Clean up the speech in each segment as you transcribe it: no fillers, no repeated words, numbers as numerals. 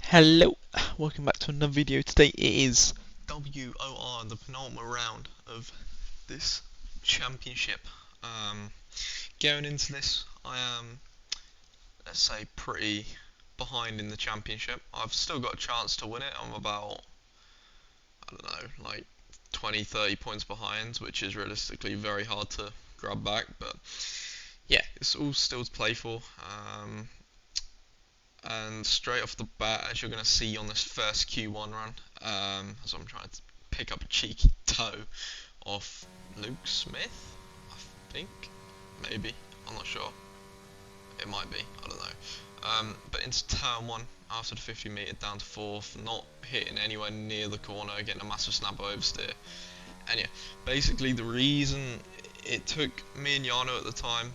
Hello, welcome back to another video. Today it is WOR, the penultimate round of this championship. Going into this, I am, let's say, pretty behind in the championship. I've still got a chance to win it. I'm about, I don't know, like 20-30 points behind, which is realistically very hard to grab back, but yeah, it's all still to play for. And straight off the bat, as you're going to see on this first Q1 run, as I'm trying to pick up a cheeky toe off Luke Smith, I think, maybe, I'm not sure, it might be, I don't know, but into turn 1, after the 50 metre down to 4th, not hitting anywhere near the corner, getting a massive snap oversteer, and yeah, basically the reason it took me and Yano at the time,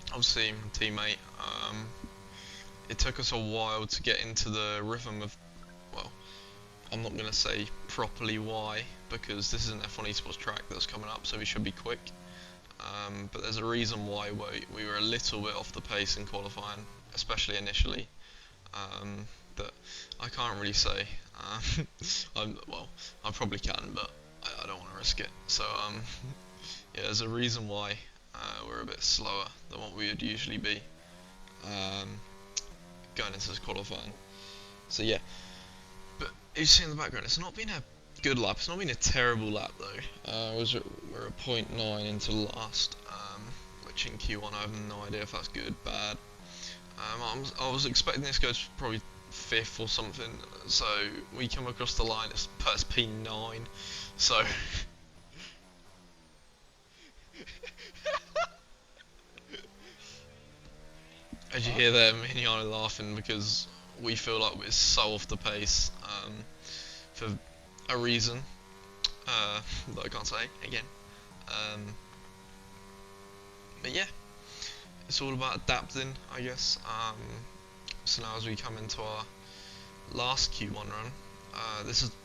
obviously my teammate, it took us a while to get into the rhythm of, well, I'm not going to say properly why, because this is an F1 esports track that's coming up, so we should be quick. But there's a reason why we were a little bit off the pace in qualifying, especially initially, that I can't really say. Well, I probably can, but I don't want to risk it. So, yeah, there's a reason why we're a bit slower than what we would usually be. Going into this qualifying. So yeah, but as you see in the background, it's not been a good lap, it's not been a terrible lap though. We're a 0.9 into last, which in Q1 I have no idea if that's good, bad. I was expecting this to go to probably 5th or something, so we come across the line, it's P9, so as you hear there, me and Yana laughing because we feel like we're so off the pace for a reason that I can't say again. But yeah, it's all about adapting, I guess. So now as we come into our last Q1 run,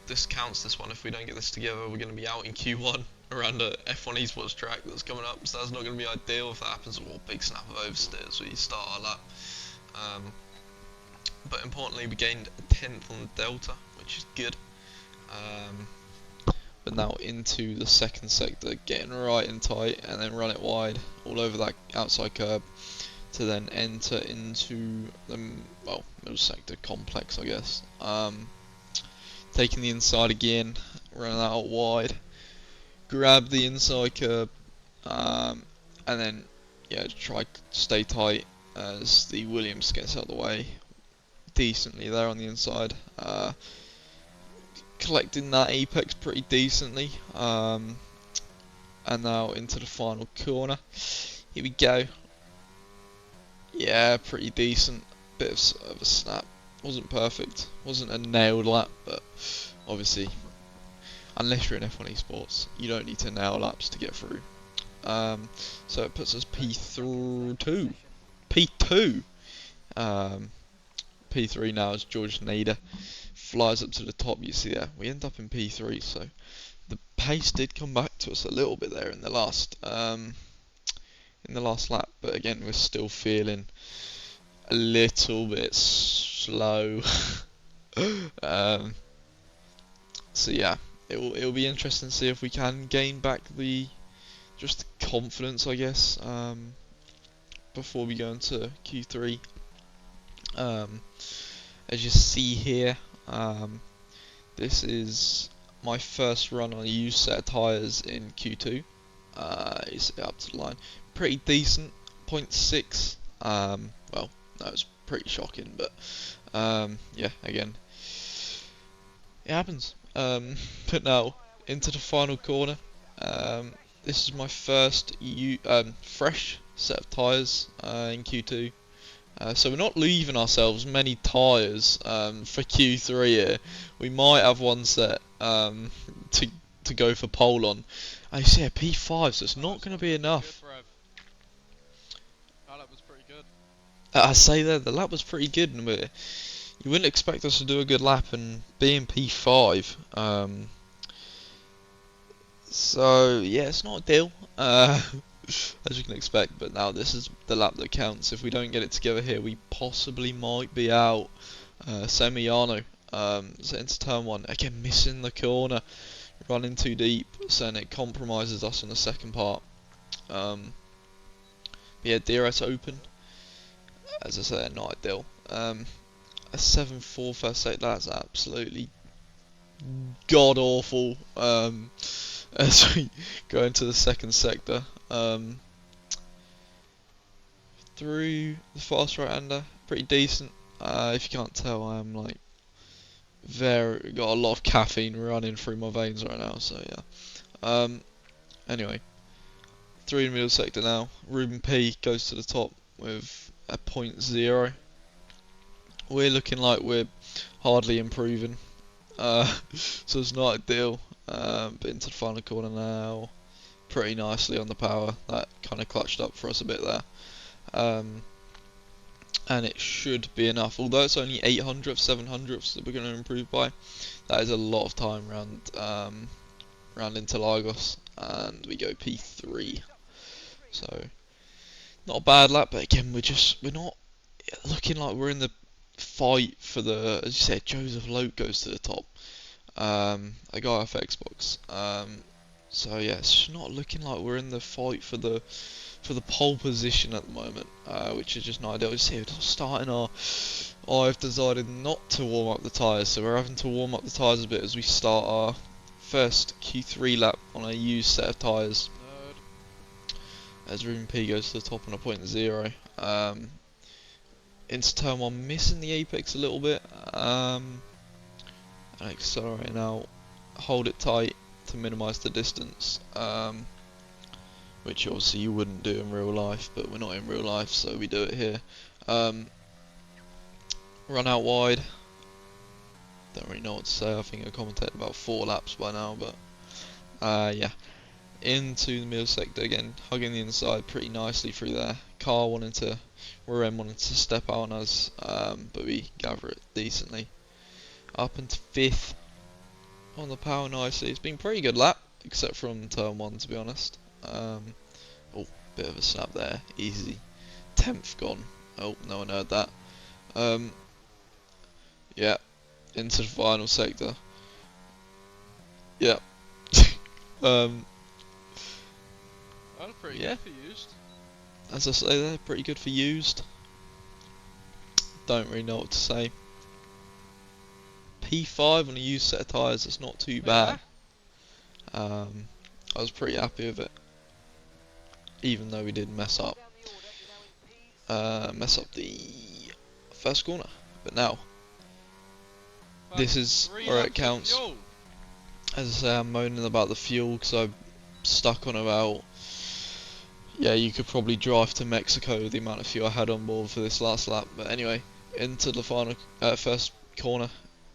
this counts. This one, if we don't get this together, we're going to be out in Q1 around a F1 esports track that's coming up. So that's not going to be ideal if that happens. Or big snap of oversteer, so we start our lap. But importantly, we gained a 10th on the delta, which is good. But now into the second sector, getting right and tight, and then run it wide all over that outside curb to then enter into the middle sector complex, I guess. Taking the inside again, run out wide, grab the inside curb, and then yeah, try to stay tight as the Williams gets out of the way decently there on the inside. Collecting that apex pretty decently, and now into the final corner. Here we go. Yeah, pretty decent. Bit of a snap. Wasn't perfect. Wasn't a nailed lap, but obviously, unless you're in F1 esports, you don't need to nail laps to get through. So it puts us P2. P2. P3 now as George Nader flies up to the top. You see there, we end up in P3. So the pace did come back to us a little bit there in the last lap, but again we're still feeling a little bit slow. So yeah, it'll be interesting to see if we can gain back the confidence, I guess, before we go into Q3. As you see here, this is my first run on a used set of tyres in Q2. You see up to the line, pretty decent, 0.6. Well, that was pretty shocking, but yeah, again, it happens. But now into the final corner. This is my first fresh set of tyres in Q2. So we're not leaving ourselves many tyres for Q3 here. We might have one set to go for pole on. I see a P5, so it's not going to be enough. That lap was pretty good. I say that the lap was pretty good, and you wouldn't expect us to do a good lap and be in P5. So yeah, it's not a deal. As you can expect, but now this is the lap that counts. If we don't get it together here, we possibly might be out Semiano. So into turn one, again missing the corner, running too deep, so then it compromises us in the second part. But yeah, DRS open, as I said, not ideal. A 7-4 first sector, that's absolutely god awful. As we go into the second sector, through the fast right hander, pretty decent. If you can't tell, I am like got a lot of caffeine running through my veins right now, so yeah. Anyway, through the middle sector now. Ruben P goes to the top with a .0. We're looking like we're hardly improving, so it's not ideal. But into the final corner now, pretty nicely on the power. That kind of clutched up for us a bit there. And it should be enough. Although it's only 800th, 700ths that we're going to improve by, that is a lot of time round into Lagos, and we go P3. So not a bad lap, but again we're not looking like we're in the fight for the, as you said, Joseph Loke goes to the top. A guy off Xbox. So yeah, it's not looking like we're in the fight for the pole position at the moment, which is just not ideal. You see, we're starting I've decided not to warm up the tyres, so we're having to warm up the tyres a bit as we start our first Q3 lap on a used set of tyres. As Ruben P goes to the top on a .0. Into turn one, missing the apex a little bit. And accelerating out, hold it tight to minimise the distance. Which obviously you wouldn't do in real life, but we're not in real life, so we do it here. Run out wide. Don't really know what to say. I think I commentated about 4 laps by now, but yeah. Into the middle sector again, hugging the inside pretty nicely through there. Car wanted to step out on us, but we gather it decently. Up into 5th on the power nicely. It's been a pretty good lap, except from turn 1 to be honest. Oh, bit of a snap there, easy. 10th gone. Oh, no one heard that. Yeah, into the final sector. Yeah. Pretty yeah. good for used. As I say there, pretty good for used. Don't really know what to say. P5 on a used set of tyres, that's not too bad. I was pretty happy with it, even though we did mess up the first corner. But now, this is where it counts. As I say, I'm moaning about the fuel because I'm stuck on about, yeah, you could probably drive to Mexico with the amount of fuel I had on board for this last lap. But anyway, into the final first corner.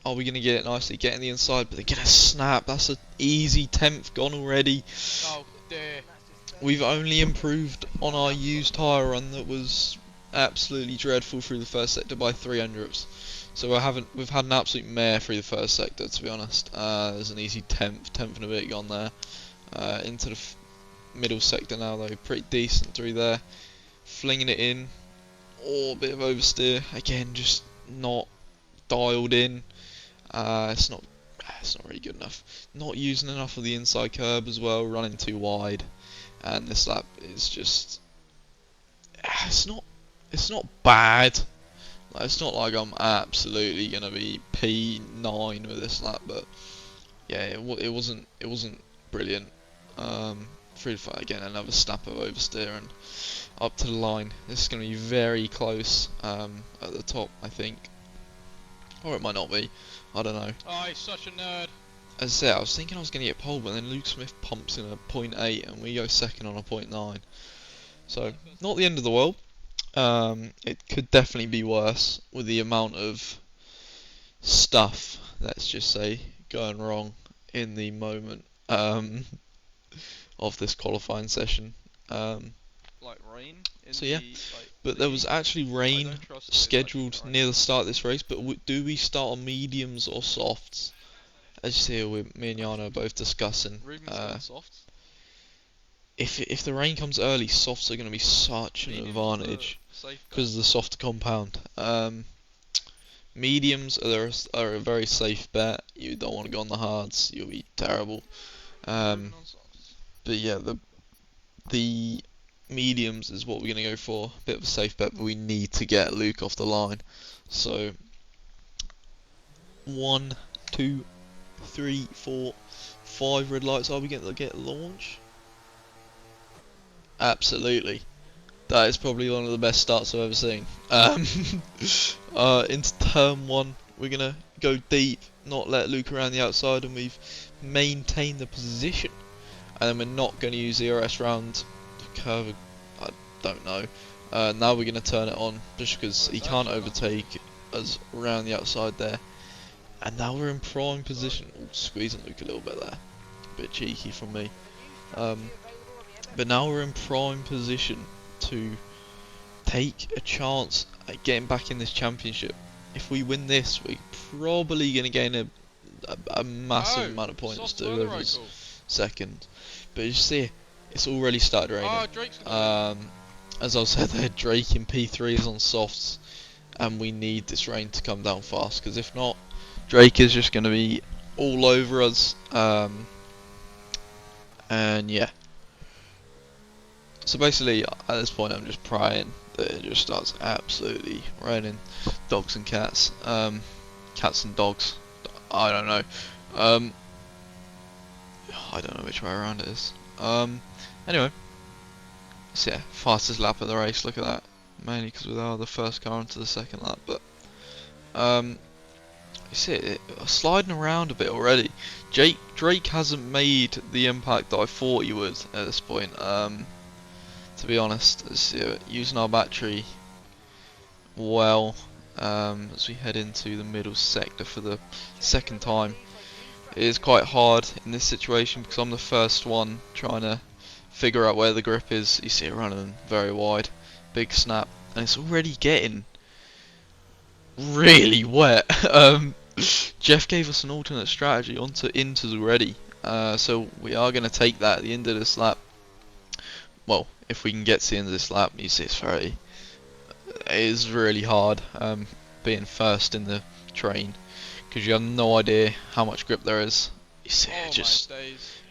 Are we going to get it nicely? Getting the inside, but they get a snap. That's an easy 10th gone already. Oh dear. We've only improved on our used tyre run that was absolutely dreadful through the first sector by 300ths. So we've had an absolute mare through the first sector, to be honest. There's an easy 10th and a bit gone there. Into the middle sector now though, pretty decent through there. Flinging it in. Oh, a bit of oversteer. Again, just not dialed in. It's not really good enough. Not using enough of the inside curb as well, running too wide. And this lap is just, it's not bad. Like, it's not like I'm absolutely gonna be P9 with this lap, but yeah, it wasn't brilliant. Through the fight again, another snap of oversteer and up to the line. This is gonna be very close at the top, I think, or it might not be. I don't know. Oh, he's such a nerd. As I said, I was thinking I was going to get pole, but then Luke Smith pumps in a .8 and we go second on a .9. So, not the end of the world. It could definitely be worse with the amount of stuff, let's just say, going wrong in the moment of this qualifying session. Like rain. So yeah, but there was actually rain scheduled near the start of this race, but do we start on mediums or softs? As you see, me and Yana are both discussing. If the rain comes early, softs are going to be such an advantage because of the softer compound. Mediums are a very safe bet. You don't want to go on the hards. You'll be terrible. Improving on softs. But yeah, the mediums is what we're going to go for. Bit of a safe bet, but we need to get Luke off the line. So 1, 2, 3, 4, 5 red lights. Are we going to get launch? Absolutely. That is probably one of the best starts I've ever seen. Into turn 1, we're going to go deep, not let Luke around the outside, and we've maintained the position. And then we're not going to use the RS round the curve, I don't know. Now we're going to turn it on, just because he can't overtake us around the outside there. And now we're in prime position. Ooh, squeezing Luke a little bit there. A bit cheeky from me. But now we're in prime position to take a chance at getting back in this championship. If we win this, we're probably going to gain a massive amount of points to whoever's second. But you see, it's already started raining. Oh, Drake's gonna As I said there, Drake in P3 is on softs, and we need this rain to come down fast, because if not, Drake is just going to be all over us. And yeah. So basically, at this point, I'm just praying that it just starts absolutely raining dogs and cats. Cats and dogs. I don't know. I don't know which way around it is. Anyway. So yeah, fastest lap of the race, look at that. Mainly because we are the first car into the second lap, but you see it sliding around a bit already. Drake hasn't made the impact that I thought he would at this point. To be honest, using our battery well as we head into the middle sector for the second time. It is quite hard in this situation because I'm the first one trying to figure out where the grip is. You see it running very wide, big snap, and it's already getting really wet. Jeff gave us an alternate strategy onto inters already, so we are going to take that at the end of this lap. Well, if we can get to the end of this lap, you see it is really hard being first in the train because you have no idea how much grip there is. You see it just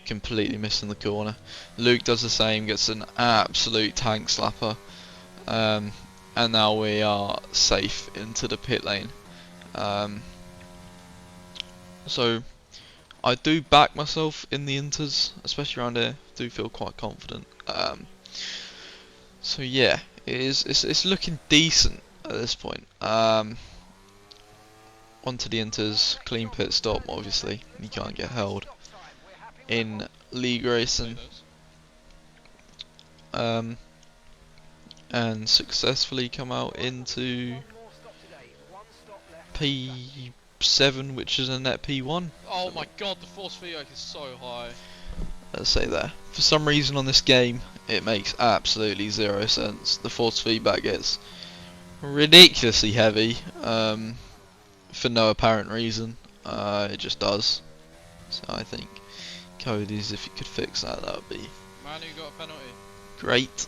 completely missing the corner. Luke does the same, gets an absolute tank slapper, and now we are safe into the pit lane. So I do back myself in the inters, especially around here. I do feel quite confident. So yeah, it's looking decent at this point. Onto the inters, clean pit stop. Obviously, you can't get held in league racing. And successfully come out into P7, which is a net P1. Oh my god, the force feedback is so high. Let's say there. For some reason on this game, it makes absolutely zero sense. The force feedback gets ridiculously heavy for no apparent reason. It just does. So I think, Cody's, if you could fix that, that would be Man, who got a penalty? great.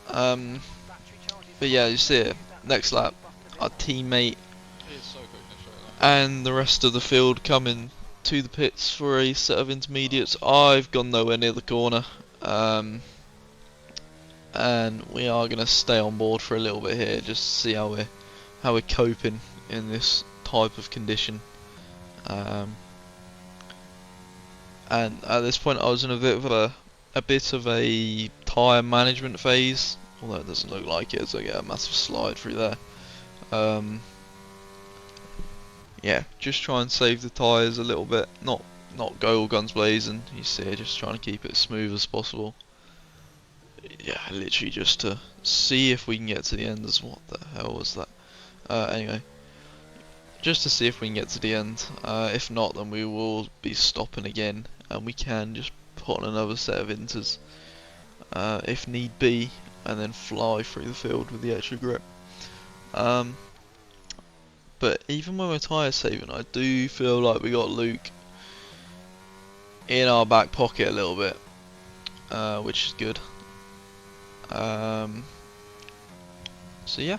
But yeah, you see it. Next lap, our teammate He is so quick in a straight line. and the rest of the field coming to the pits for a set of intermediates. I've gone nowhere near the corner, and we are going to stay on board for a little bit here, just to see how we're coping in this type of condition. And at this point, I was in a bit of a tyre management phase, although it doesn't look like it, so I get a massive slide through there. Yeah, just try and save the tyres a little bit, not go all guns blazing. You see it, just trying to keep it as smooth as possible. Yeah, literally just to see if we can get to the end. What the hell was that? Anyway, just to see if we can get to the end. If not, then we will be stopping again, and we can just put on another set of inters if need be, and then fly through the field with the extra grip. But even when we're tyre saving, I do feel like we got Luke in our back pocket a little bit, which is good. So yeah,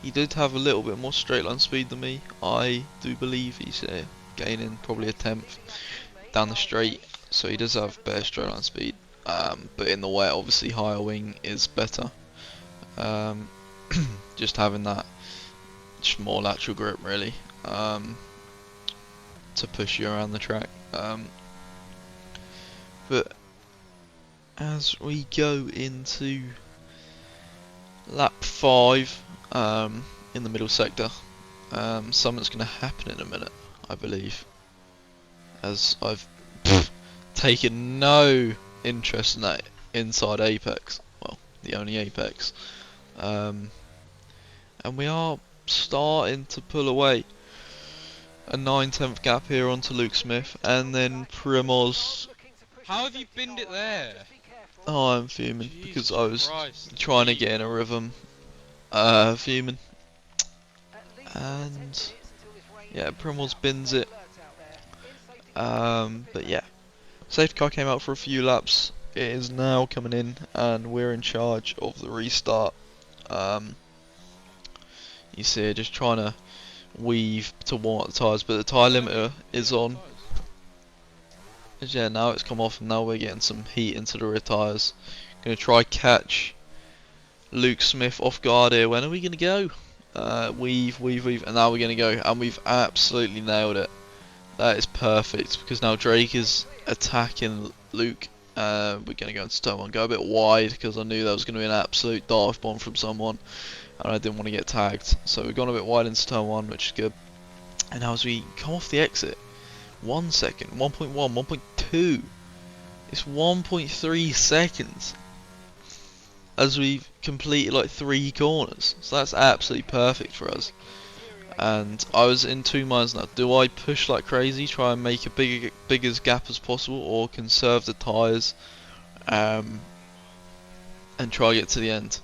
He did have a little bit more straight line speed than me. I do believe he's gaining probably a tenth down the straight, so he does have better straight line speed. But in the wet, obviously higher wing is better. Just having that, just more lateral grip really, to push you around the track. But as we go into lap 5, in the middle sector, something's going to happen in a minute, I believe, as I've taken no interest in that inside apex, well, the only apex, and we are starting to pull away. A 9/10 gap here onto Luke Smith, and then Primoz. How have you binned it there? Oh, I'm fuming because Jesus I was Christ. trying to get in a rhythm. Fuming. And yeah, Primoz bins it. But yeah, safety car came out for a few laps. It is now coming in, and we're in charge of the restart. You see, just trying to weave to warm up the tyres, but the tyre limiter is on. Yeah, now it's come off, and now we're getting some heat into the rear tyres. Gonna try catch Luke Smith off guard here. When are we gonna go? Weave, and now we're gonna go, and we've absolutely nailed it. That is perfect, because now Drake is attacking Luke. We're gonna go into turn 1, go a bit wide, because I knew that was gonna be an absolute dive bomb from someone, and I didn't want to get tagged. So we've gone a bit wide into turn 1, which is good. And now as we come off the exit, 1 second, 1.1, 1.2. It's 1.3 seconds as we've completed like 3 corners. So that's absolutely perfect for us. And I was in 2 minds now. Do I push like crazy, try and make a biggest gap as possible, or conserve the tyres and try to get to the end?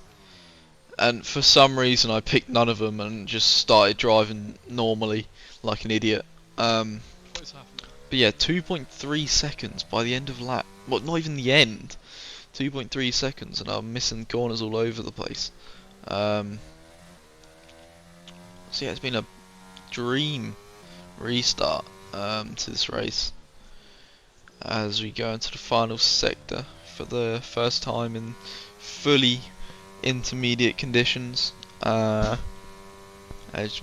And for some reason I picked none of them and just started driving normally like an idiot. What's happening? But yeah, 2.3 seconds by the end of lap. Well, not even the end. 2.3 seconds, and I'm missing corners all over the place. So yeah, it's been a dream restart to this race as we go into the final sector for the first time in fully intermediate conditions. As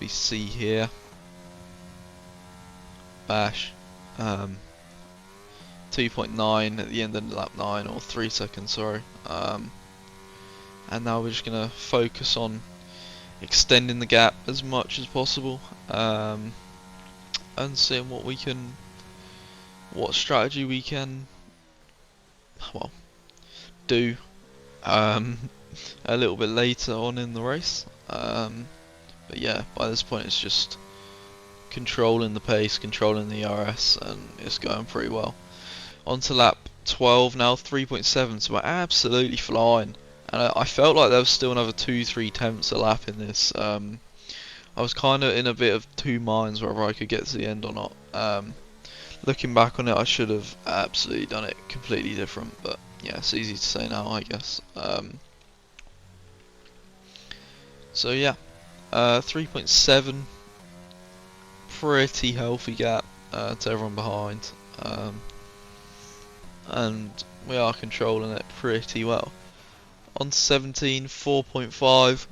we see here, bash 2.9 at the end of lap 9, or 3 seconds, sorry. And now we're just gonna focus on extending the gap as much as possible, and seeing what strategy we can, well, do a little bit later on in the race. But yeah, by this point it's just controlling the pace, controlling the RS, and it's going pretty well. On to lap 12 now, 3.7, so we're absolutely flying. And I felt like there was still another 2-3 tenths a lap in this. I was kind of in a bit of 2 minds whether I could get to the end or not. Looking back on it, I should have absolutely done it completely different, but yeah, it's easy to say now, I guess. So yeah, 3.7, pretty healthy gap to everyone behind, and we are controlling it pretty well. On 17, 4.5,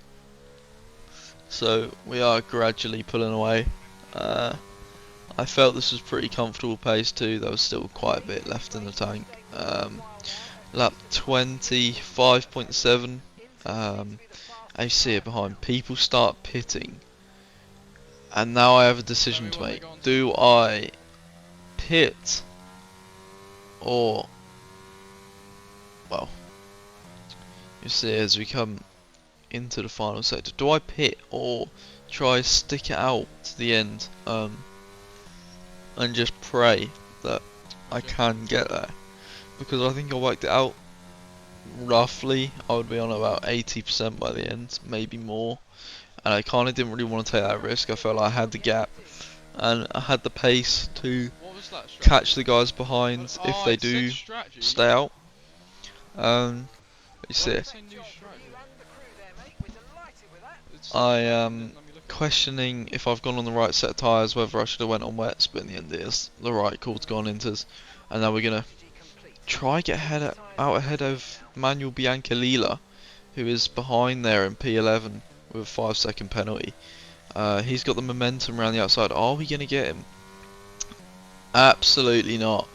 so we are gradually pulling away. I felt this was pretty comfortable pace too. There was still quite a bit left in the tank. Lap 20, 5.7. I see it behind. People start pitting, and now I have a decision to make. Do I pit, or, well, you see as we come into the final sector, do I pit or try stick it out to the end, and just pray that I can get there? Because I think I worked it out roughly. I would be on about 80% by the end, maybe more, and I kind of didn't really want to take that risk. I felt like I had the gap and I had the pace to catch the guys behind if they do stay out. You see it. I am questioning if I've gone on the right set of tyres, whether I should have went on wets, but in the end it is the right call to go on inters. And now we're gonna try get out ahead of Manuel Biancalila, who is behind there in P11 with a 5-second penalty. He's got the momentum around the outside. Are we gonna get him? Absolutely not,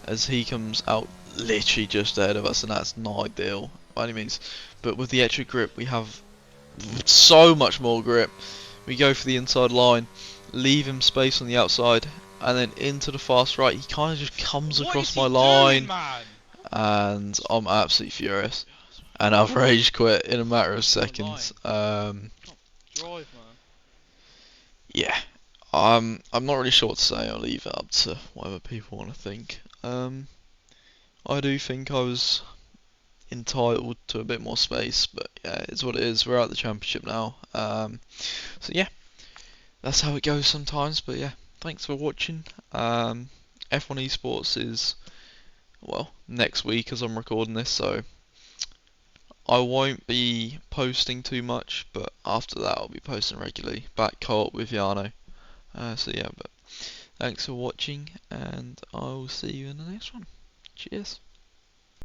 as he comes out literally just ahead of us, and that's not ideal by any means. But with the extra grip, we have so much more grip. We go for the inside line, leave him space on the outside, and then into the fast right. He kind of just comes What across is my he line, doing, man? and I'm absolutely furious. And I've rage quit in a matter of It's not seconds. Drive, man. Yeah, I'm not really sure what to say. I'll leave it up to whatever people want to think. I do think I was entitled to a bit more space, but yeah, it's what it is. We're out of the championship now. So yeah, that's how it goes sometimes. But yeah, thanks for watching. F1 Esports is, well, next week as I'm recording this, so I won't be posting too much, but after that I'll be posting regularly. Back co-op with Yano. So yeah, but thanks for watching, and I will see you in the next one. Cheers.